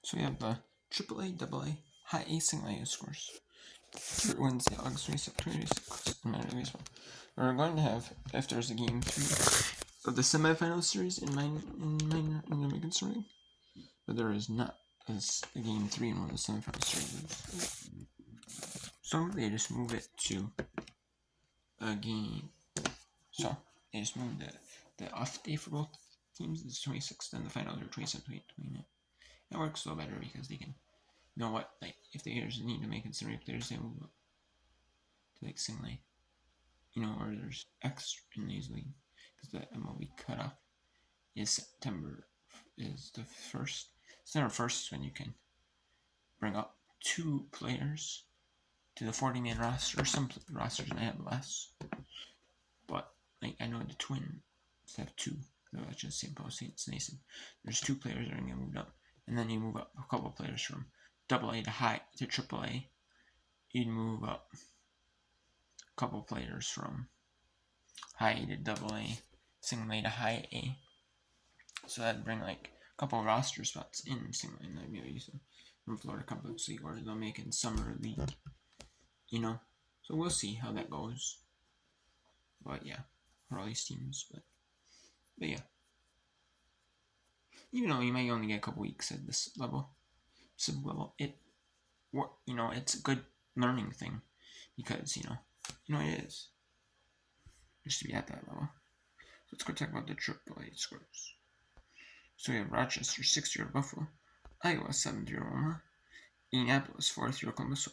So we have the AAA, AA, High A, Single A scores for Wednesday, August 26th, 2026 in Minor League Baseball. We're going to have, if there's a game 3 of the semifinal series in the Wicked League, but there is not as a game 3 in one of the semifinal series. So they just move it to a game. So they just moved the off day for both teams is 26th, and the finals are 27th, 29th. That works a little better because they can know what, like, if they need to make considering players, they move up to like single A, or there's extra in these leagues because the MLB cutoff is September is the first. September 1st is when you can bring up 2 players to the 40-man roster. Some rosters might have less, but like I know the Twins have 2. So that's just St. Paul, St. Mason. There's 2 players that are gonna move up, and then you move up a couple players from AA to AAA. You'd move up a couple players from High A to AA, Single A to High A. So that'd bring like a couple of roster spots in Single A, and then maybe some from Florida Complex League, or they'll make it in Summer League. So we'll see how that goes. But yeah, for all these teams, but yeah. Even though you may only get a couple weeks at this level, sub-level, it's a good learning thing because, it is. Just to be at that level. So let's go talk about the AAA scores. So we have Rochester 6-0 Buffalo, Iowa 7-0 Omaha, Indianapolis 4-0 Columbus. So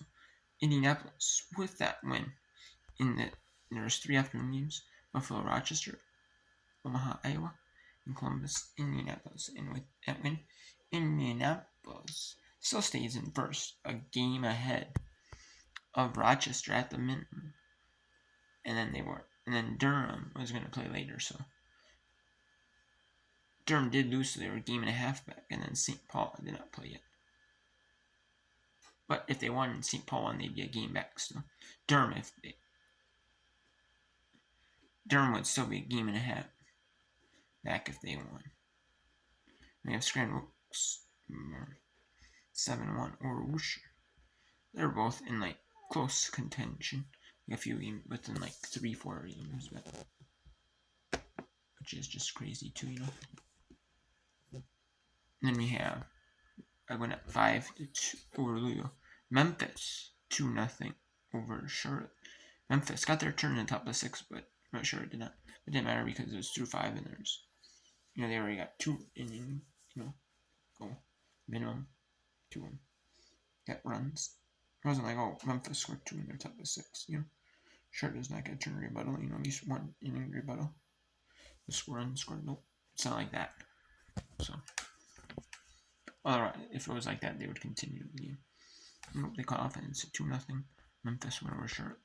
Indianapolis with that win there's 3 afternoon games: Buffalo, Rochester, Omaha, Iowa, and Columbus, Indianapolis. And with that win, Indianapolis still stays in first, a game ahead of Rochester at the minimum. And then Durham was going to play later, so Durham did lose, so they were a game and a half back, and then St. Paul did not play yet. But if they won and St. Paul won, they'd be a game back still. Durham would still be a game and a half back if they won. We have Scranton 7-1 or Worcester. They're both in like close contention. A few games within like 3-4 games, which is just crazy too, And then we have I went at 5-2 over Louisville. Memphis 2-0 over Charlotte. Memphis got their turn in the top of 6, but Charlotte did not. It didn't matter because it was through 5, and there's they already got 2 innings, go minimum 2 get runs. It wasn't like, oh, Memphis scored 2 in their top of 6, Charlotte does not get a turn rebuttal, at least 1 inning rebuttal. The scored, nope. It's not like that. So, otherwise, if it was like that, they would continue the game. Nope, they caught off and it's 2-0. Memphis went over Charlotte.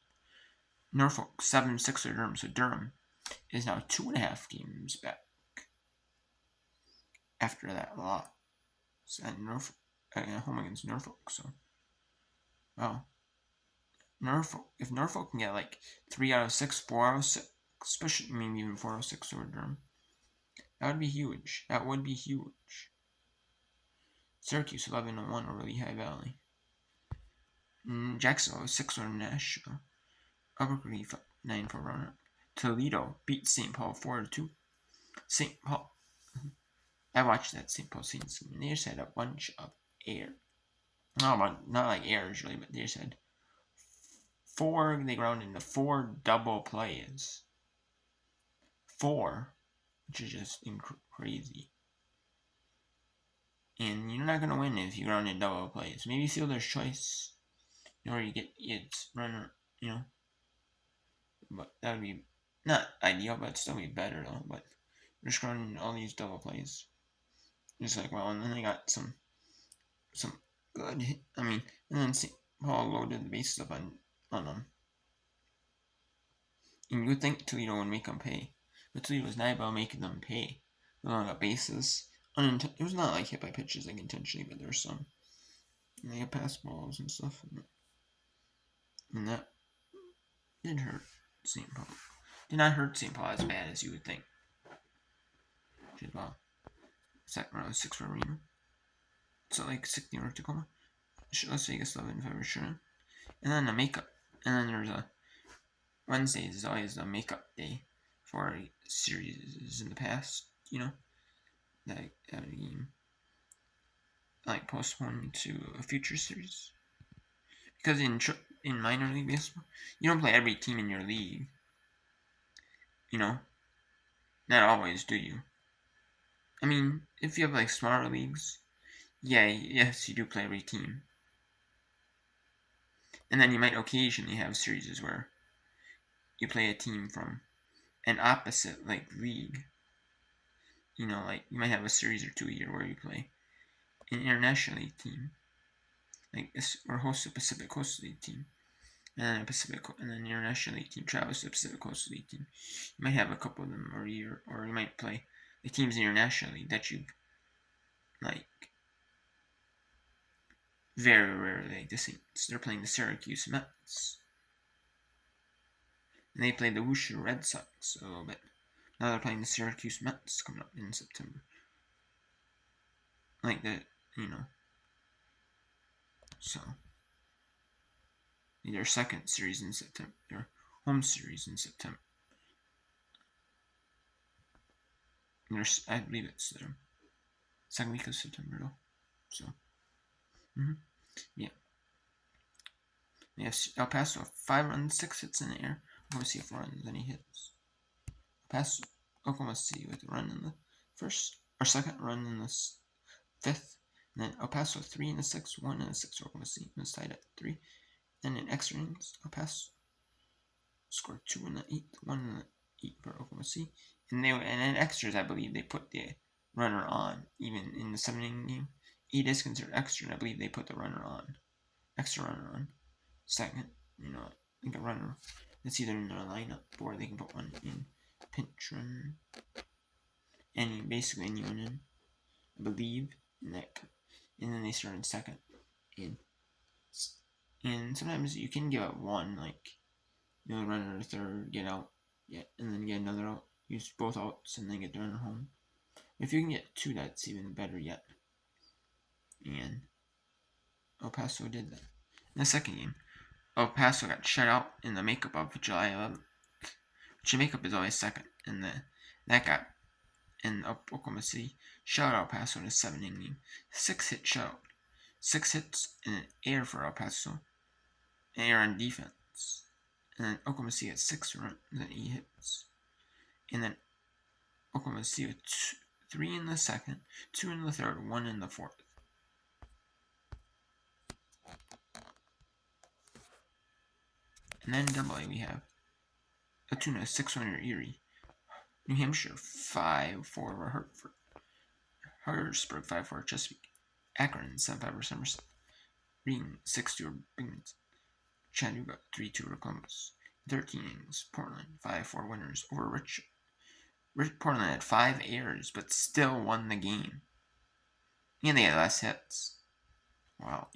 Norfolk 7-6 for Durham, so Durham is now 2.5 games back after that loss at Norfolk, home against Norfolk. So, wow. If Norfolk can get like 3 out of 6, 4 out of 6, especially maybe even 4 out of 6 over Durham, that would be huge. Syracuse 11-1 over Lehigh Valley. Jacksonville 6 over Nashville. Albuquerque 9-4 runner. Toledo beat St. Paul 4-2. St. Paul. I watched that St. Paul Saints game, and they just had a bunch of air. Not like errors really, but they just had 4. They ground into 4 double plays. 4, which is just crazy. And you're not gonna win if you ground in double plays. Maybe fielder's choice, or you get its runner, But that would be not ideal, but still be better though. But you're just grounding all these double plays. Just like, well, and then they got some good. And then St. Paul loaded the bases up on them. And you would think Toledo would make them pay, but Toledo was not about making them pay. They only got bases. It was not like hit by pitches like intentionally, but there were some. And they had pass balls and stuff, and that did hurt St. Paul. Did not hurt St. Paul as bad as you would think. Which is, well, second round 6 for Reno. So like 16 or Tacoma. Las Vegas 11 if I were sure. And then the makeup. And then there's a Wednesdays is always a makeup day for series in the past, that a game like postponed to a future series. Because in minor league baseball, you don't play every team in your league. Not always, do you? I mean, if you have like smaller leagues, yes, you do play every team. And then you might occasionally have series where you play a team from an opposite like league. Like you might have a series or two a year where you play an international league team, like or host a Pacific Coast League team, and then an international league team travels to the Pacific Coast League team. You might have a couple of them a year, or you might play the teams in your national league that you like. Very rarely, like the Saints. They're playing the Syracuse Mets, and they played the Wushu Red Sox a little bit. Now they're playing the Syracuse Mets coming up in September. Like that, So their second series in September, their home series in September. I believe it's their second week of September though. So, yeah. Yes, El Paso 5 runs, 6 hits in the air. Oklahoma City 4 runs, then he hits. Paso Oklahoma City with a run in the first or second, run in the fifth, and then El Paso 3 in the sixth, 1 in the sixth. Oklahoma City was tied at 3. Then in extra innings, El Paso scored 2 in the eighth, 1 in the eighth for Oklahoma City, and in extras, I believe they put the runner on even in the 7 inning game. 8 is considered extra, and I believe they put the extra runner on second. Like a runner that's either in their lineup or they can put one in pinch run. Basically anyone in, I believe, in that. And then they start in second. And sometimes you can give up one, like, runner to third, get out, and then get another out. Use both outs and then get the runner home. If you can get 2, that's even better yet. And El Paso did that. In the second game, El Paso got shut out in the makeup of July 11th. Which the makeup is always second. And that got in Oklahoma City shut out El Paso in a 7-inning game. 6-hit shutout. 6 hits and an air for El Paso. An air on defense. And then Oklahoma City had 6 runs and 8 hits. And then Oklahoma City with 3 in the second, 2 in the third, 1 in the fourth. And then in AA we have Altoona 6-winner Erie, New Hampshire 5-4 over Hartford, Harrisburg 5-4 Chesapeake, Akron 7-5 over Somerset, Reading 6-2 over Binghamton, Chattanooga 3-2 over Columbus. 13 innings, Portland 5-4 winners over Richmond. Portland had 5 errors, but still won the game. And they had less hits. Wow.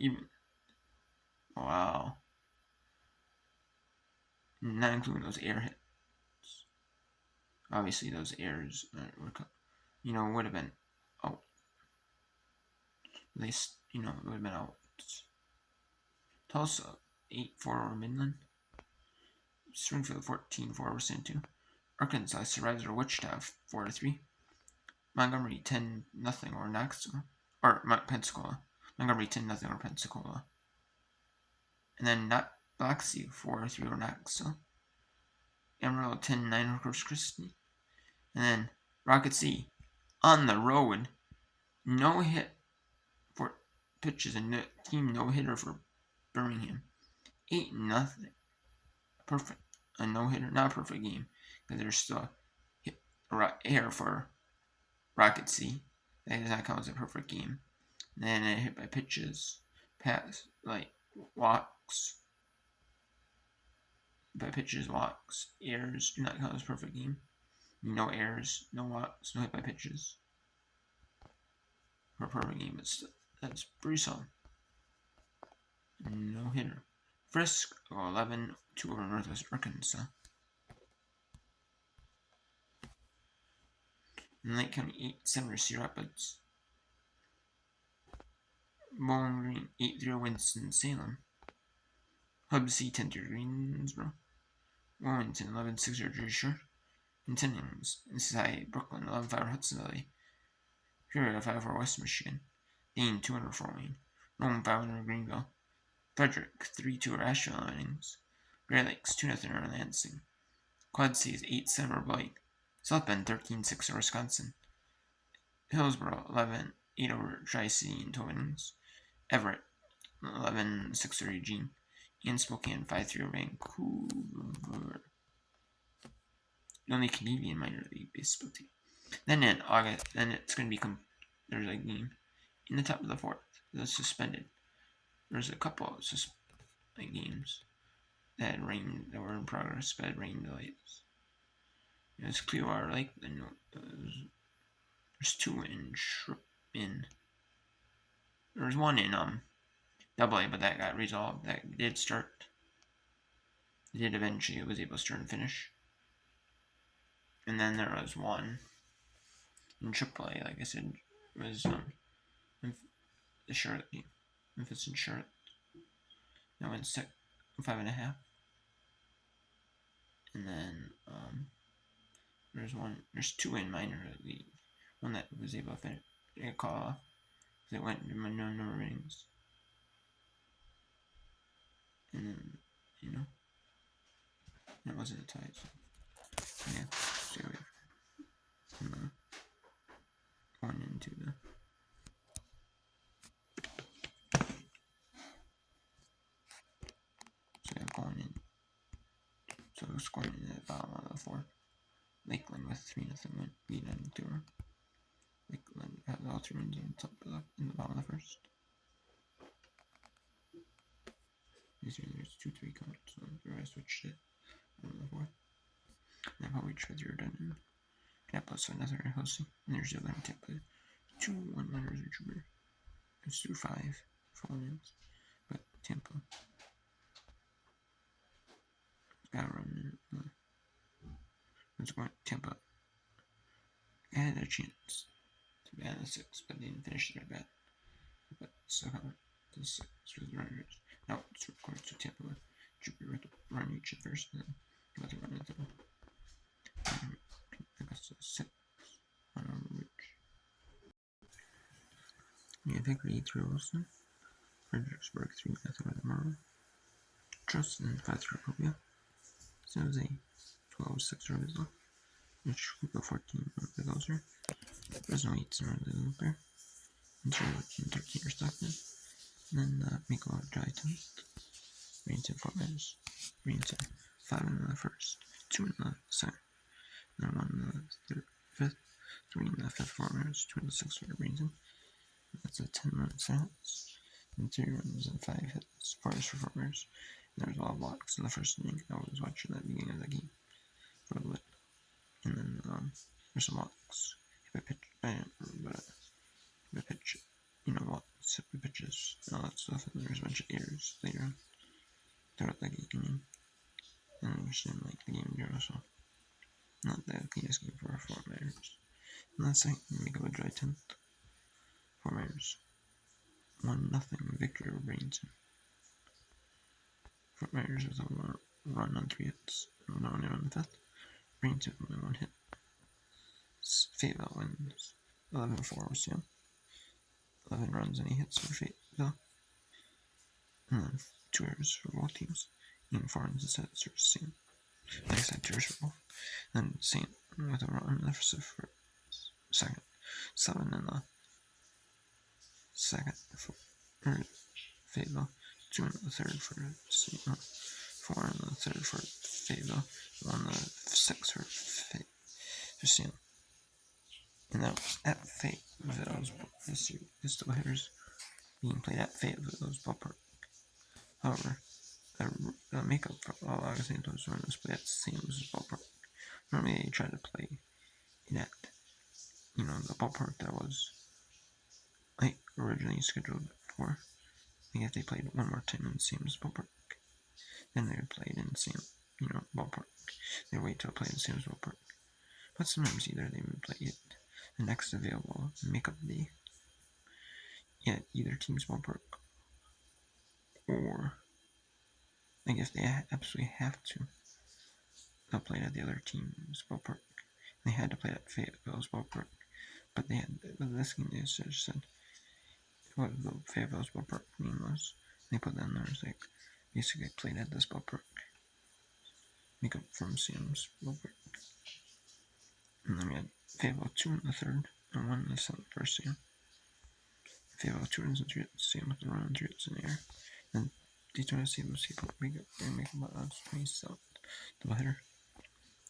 Not including those air hits. Obviously, those errors would have been out. At least, it would have been out. Tulsa 8-4 over Midland. Springfield 14-4 over San Antonio. Arkansas survives over Wichita 4-3. Montgomery 10-0 over Knoxville. Or Pensacola. Montgomery 10-0 over Pensacola. And then Biloxi 4-3 over Knoxville. Amarillo 10-9 over Corpus Christi. And then Rocket City on the road, no hit for pitches, and team no hitter for Birmingham. 8-0. Perfect. A no hitter, not a perfect game because there's still air for Rocket City. That does not count as a perfect game. And then a hit by pitches, walks. By pitches, walks, errors do not count as a perfect game. No errors, no walks, no hit by pitches. For a perfect game, that's pretty solid. No hitter. Frisk 11-2 over Northwest Arkansas. And Lake County 8-7 over Cedar Rapids. Bowling Green 8-0 Winston-Salem. Hub C 10-0 Greensboro. Wilmington 11-6 Jersey Shore. Continuings inside Brooklyn 11-5 Hudson Valley. Peoria 5-4 West Michigan. Dane 200 Fort Wayne. Rome 500 Greenville. Frederick 3-2 Asheville innings. Great Lakes 2-0 Lansing. Quad Cities 8-7 Blight. South Bend 13-6 Wisconsin. Hillsboro 11-8 over Tri-City in 2 innings. Everett 11-6 over Eugene. And Spokane 5-3 over Vancouver. The only Canadian minor league baseball team. Then in August, then it's going to be there's a game in the top of the 4th that's suspended. There's a couple of games that had rain that were in progress, but had rain delays. It's Clearwater Lake. Then there's 2 in there was 1 in Double A, but that got resolved. That did start. It did eventually. It was able to start and finish. And then there was 1 in Triple A. Like I said, it was the Charlotte game. Memphis and Charlotte. That went 5.5. And then there's 2 in minor league. One that was able to finish, get call off because it went into no number of innings. And then it wasn't a tie. So yeah, stay away from going into the. So yeah, going in. So it was going in at the bottom of the 4th. Lakeland with 3-0 win, lead on Clearwater. Lakeland had all 2 runs in the bottom of the 1st. There's 2-3 coming, so the rest switched it on the 4th. Then Palm Beach with 0 done. Minneapolis with another hosting. And there's the other Tampa. 2-1 winners or Jupiter. It's through 5 for wins. But Tampa got a run in. Let's go Tampa. Had a chance to bat the 6, but they didn't finish their bat. But still got the 6 for the runners. Now it's recorded to Tampa with Jupiter with a run each at first, and then got the run at the I guess 6 on our reach. Yeah, victory through Wilson. Fredericksburg 3-0 with Morrow. Justin 5-3 Columbia. San Jose 12-6 Rizzo. Which we go 14 the closer. Fresno 8 in Looper. And 13 or Stockton. And then Miko Dry 10th. Greenton 4 minutes. Greenton 5 in the 1st. 2 in the 2nd. And then 1 in the 5th. 3 in the 5th 4 minutes. 2 in the 6th for Greenton. That's a 10-minute sentence. And 3 runs and 5 hits. 4 for 4 minutes. And there was a lot of blocks in the 1st inning. I was watching that beginning of the game for a little bit. And then there's some walks. If I pitch, I didn't remember, but if I pitch, walks, if I pitches, and all that stuff, and there's a bunch of errors later on throughout the game. And I just didn't like the game in general, so not the cleanest game for Fort Myers. And that's it, make up a dry 10th. Fort Myers 1-0 victory over Bradenton. Fort Myers with a run on 3 hits, and 1 on the 5th. Bradenton with only 1 hit. Fayetteville wins 11-4 with Sam. 11 runs and 8 hits for Fayetteville. And then 2 errors for both teams. And 4 runs instead for Sam. Like I said, 2 errors for both. And Sam with a run in the first for 2nd. 7 in the 2nd for Fayetteville. 2 in the 3rd for Sam. 4 in the 3rd for Fayetteville. 1 in the 6th for Sam. And that was at Fayetteville's still hitters being played at Fayetteville's ballpark. However, the makeup for all August Santos was played at Sam's ballpark. Normally they try to play it at, the ballpark that was originally scheduled for. If they played one more time in Sam's ballpark, then they would play it in Sam, ballpark. They wait till play in Sam's ballpark. But sometimes either they would play it the next available makeup day at either team's ballpark, or like if they absolutely have to, they'll play at the other team's ballpark. They had to play at Fayetteville's ballpark, but this game they just said what the Fayetteville's ballpark name was. They put down there as like basically played at this ballpark. Make up from Sam's ballpark. And then we had Fayetteville 2 in the third, and 1 in the first game. Fayetteville 2 runs and 3 hits, Sam with the run and 3 hits in the air. And Daytona Stadium's people make about odds 27 double hitter.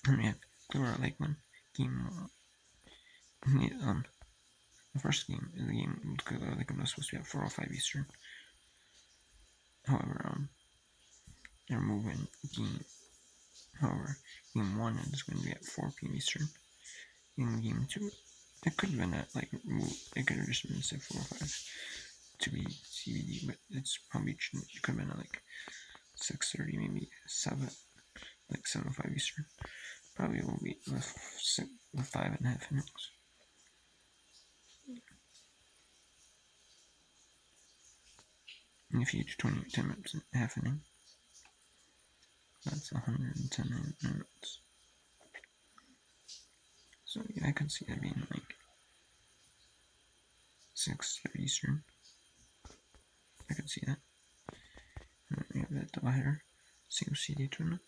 And we have Clearwater Lakeland, game 1. The first game in the game, Clearwater Lakeland was supposed to be at 4:05 Eastern. However, they're moving game. However, game 1 is going to be at 4 p.m. Eastern. In game 2, it could have been at like it could have just been say 4:05 to be CBD, but it's probably it could have been at like 6:30, maybe 7, like 7:05 Eastern. Probably will be with 5.5 innings. And if you do 10 minutes in half inning, that's 110 minutes. So yeah, I could see that being like 6:30 Eastern. I could see that. And then we have that doubleheader, single CD tournament.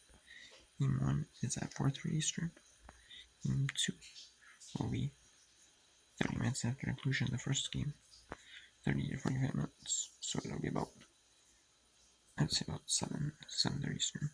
Game 1 is at 4:30 Eastern. Game 2 will be 30 minutes after conclusion of the first game. 30 to 45 minutes. So it'll be about, I'd say about 7:30 Eastern.